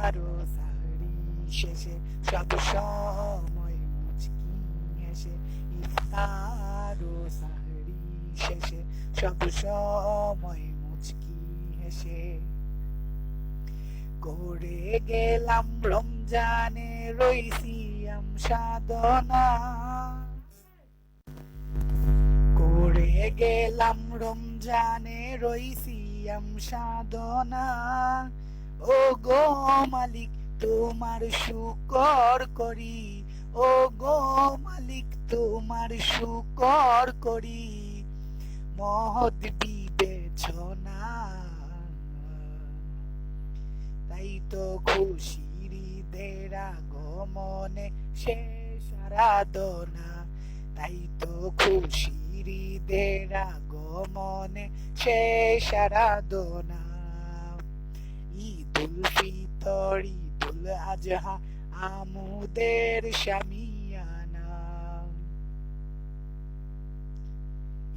ইফতার ও সাহরি শেষে সব সময় মুচকি হেসে, ইফতার ও সাহরি শেষে সব সময় মুচকি হেসে। করে গেলাম রমজানে রইসিয়াম সাধনা, করে গেলাম রমজানে রইসিয়াম সাধনা। ও গো মালিক তোমার শুকর করি, ও গো মালিক তোমার শুকর করি, মহৎ বিবেচনা। তাই তো খুশির ঈদের আগমনে শেষ আরাধনা, তাই তো খুশির ঈদের আগমনে শেষ আরাধনা। ঈদুল ফিতর ঈদুল আজহা আমুদের শামিয়ানা,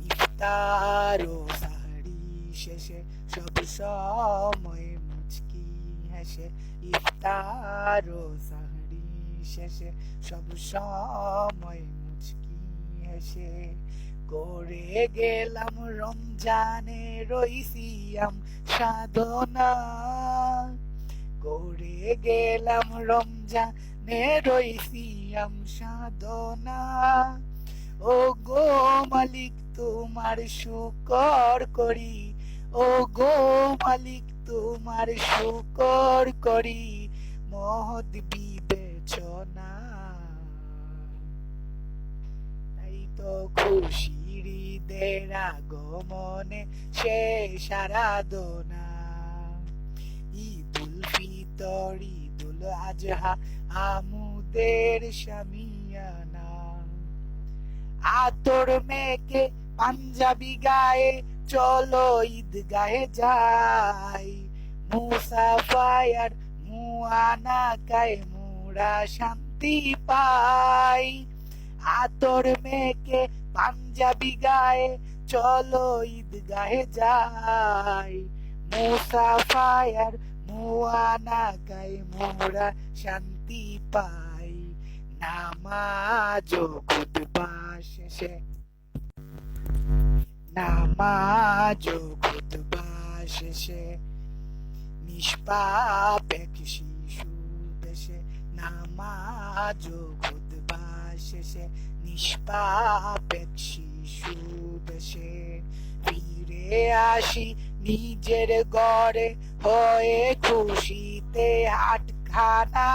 ইফতার ও সাহরি শেষে সব সময় মুচকি হেসে, ইফতার ও সাহরি শেষে সব সময় মুচকি হেসে। করে গেলাম রমজানে রইসিয়াম সাধনা, করে গেলাম রমজানে রইসিয়াম সাধনা। ও গো মালিক তোমার শুকর করি, ও গো মালিক তোমার শুকর করি, মহৎ বিবেচনা। তাই তো খুশির ঈদের আগমনে শেষ আরাধনা, ঈদুল ফিতর ঈদুল আজহা আমুদের শামিয়ানা। আতর মেখে পাঞ্জাবি গায়ে চলো ঈদগাহে যাই, মুসাফায়ার মুআনাকায় মোরা শান্তি পাই। আতর মেখে পাঞ্জাবি গায়ে চলো ঈদগাহে যাই, মুসাফায়ার মুআনাকায় মোরা শান্তি পাই। নামাজ ও খুতবা শেষে, নামাজ ও খুতবা শেষে নিষ্পাপ এক শিশু বেশে, নামাজ ও খুতবা শেষে নিষ্পাপ এক শিশু বেশে। ফিরে আসি নিজের ঘরে হয়ে খুশিতে হাটখানা,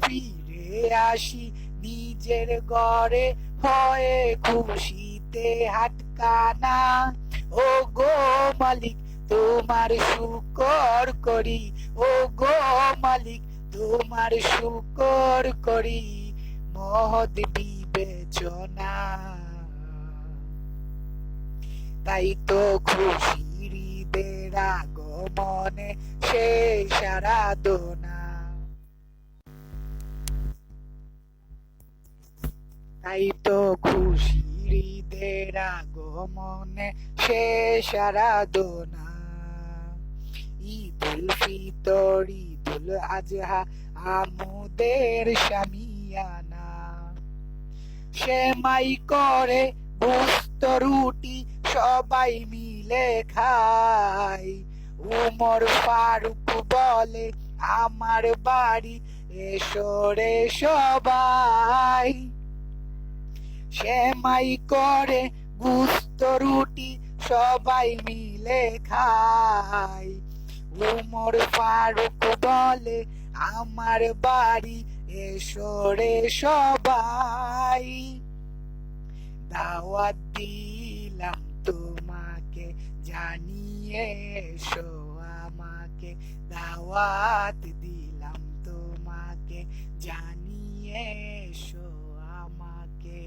ফিরে আসি নিজের ঘরে হয়ে খুশিতে হাটখানা। ও গো মালিক তোমার শুকর করি, ও গো মালিক তোমার শুকর করি, মহৎ বিবেচনা। তাই তো খুশির ঈদের আগমনে শেষ আরাধনা, তাই তো খুশির ঈদের আগমনে শেষ আরাধনা। ঈদুল ফিতর ঈদুল আজহা আমুদের শামিয়ানা, সেমাই করে বুস্ত রুটি সবাই মিলে খাই। উমর ফারুক বলে আমার বাড়ি এসো রে সবাই, সেমাই করে বুস্ত রুটি সবাই মিলে খাই। উমর ফারুক বলে আমার বাড়ি এসো রে সবাই। দাওয়াত দিলাম তোমাকে জানিয়ে এসো আমাকে, দাওয়াত দিলাম তোমাকে জানিয়ে এসো আমাকে।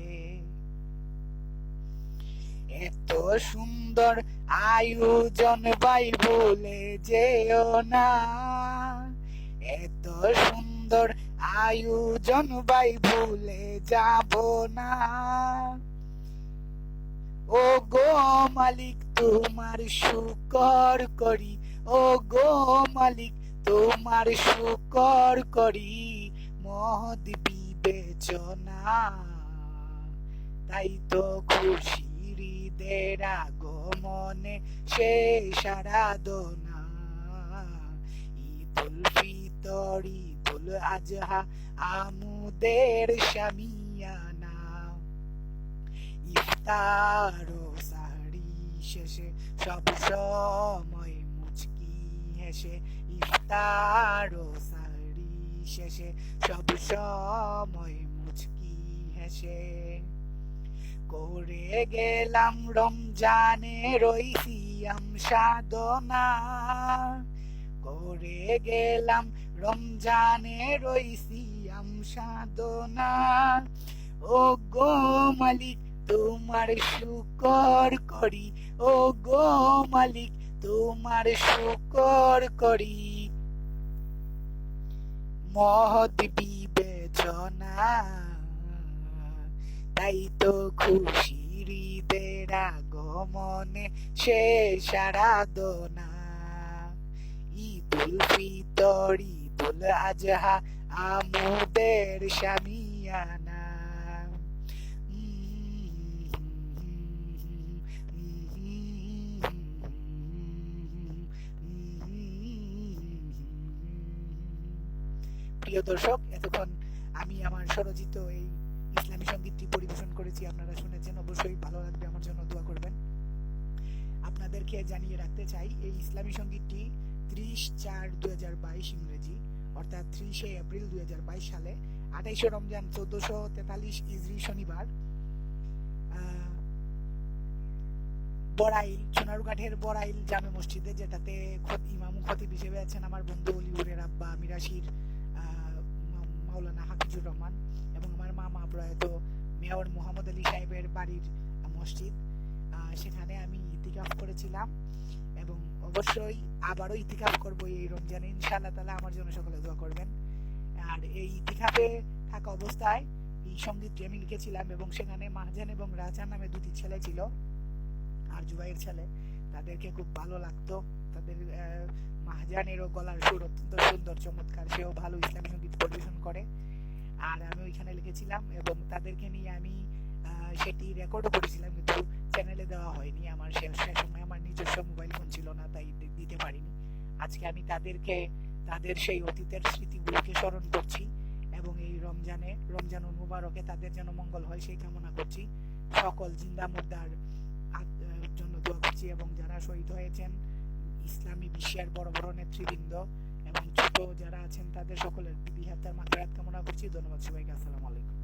এত সুন্দর আয়োজন ভাই ভুলে যেও না, এত সুন্দর আয়োজন ভাই ভুলে যাব না। ও গো মালিক তোমার শুকর করি, ও গো মালিক তোমার শুকর করি মহৎ বিবেচনা, তাই তো খুশির ঈদের আগমনে শেষ আরাধনা। ঈদুল ফিতর, ঈদুল আজহা, আমুদের শামিয়ানা, ইফতার ও সাহরি শেষে সব সময় মুচকি হেসে, ইফতার ও সাহরি শেষে সব সময় মুচকি হেসে। করে গেলাম রমজানের ওই সিয়াম সাধনা, করে গেলাম রমজানের ওই সিয়াম সাধনা। ও গো মালিক তোমার শুকর করি, ও গো মালিক তোমার শুকর করি মহৎ বিবেচনা, তাই তো খুশির ঈদের আগমনে শেষ আরাধনা। ঈদুল ফিতর, ঈদুল আজহা, আমুদের শামিয়ানা। প্রিয় দর্শক, এতক্ষণ আমি আমার স্বরচিত এই ইসলামী সঙ্গীতটি পরিবেশন করেছি, আপনারা শুনেছেন। অবশ্যই ভালো লাগবে, আমার জন্য দোয়া করবেন। আপনাদেরকে জানিয়ে রাখতে চাই, এই ইসলামী সঙ্গীতটি 30/4/2022 ইংরেজি, অর্থাৎ 30 এপ্রিল 2022 সালে 28 রমজান 1443 ইজরি শনিবার বড়াইল, সোনারুঘাটের বড়াইল জামে মসজিদে, যেটাতে ইমাম খতিব হিসেবে আছেন আমার বন্ধু অলিউরের আব্বা মিরাশির মাওলানা হাফিজুর রহমান, এবং আমার মামা প্রয়াত মেয়র মোহাম্মদ আলী সাহেবের বাড়ির মসজিদ। সেখানে আমি ইতিকাফ করেছিলাম এবং অবশ্যই আবারও ইতিকাফ করবো এই রমজানে ইনশাআল্লাহ তাআলা। আমার জন্য সকলে দোয়া করবেন। আর এই ইতিকাফে থাকা অবস্থায় এই সঙ্গীতটি আমি লিখেছিলাম, এবং সেখানে মাহজান এবং রাজা নামে দুটি ছেলে ছিল, আর জুবাইর ছেলে। তাদেরকে খুব ভালো লাগতো, তাদের মাহজানেরও গলার সুর অত্যন্ত সুন্দর, চমৎকার, সেও ভালো ইসলামী সঙ্গীত পরিবেশন করে। আর আমি ওইখানে লিখেছিলাম এবং তাদেরকে নিয়ে আমি সেটি রেকর্ডও করেছিলাম, কিন্তু চ্যানেলে দেওয়া হয়নি। আমার সে সময় আমার নিজস্ব মোবাইল ফোন ছিল না, তাই দিতে পারিনি। আজকে আমি তাদের সেই অতীতের স্মৃতিগুলোকে স্মরণ করছি, এবং এই রমজানুল মুবারকে তাদের যেন মঙ্গল হয় সেই কামনা করছি। সকল জিন্দা মুর্দার জন্য দোয়া করছি, এবং যারা শহীদ হয়েছেন ইসলামী বিশ্বের বড় বড় নেতৃবৃন্দ এবং ছোট যারা আছেন তাদের সকলের বিহাত্তার মাগফিরাত কামনা করছি। ধন্যবাদ সবাইকে। আসসালামু আলাইকুম।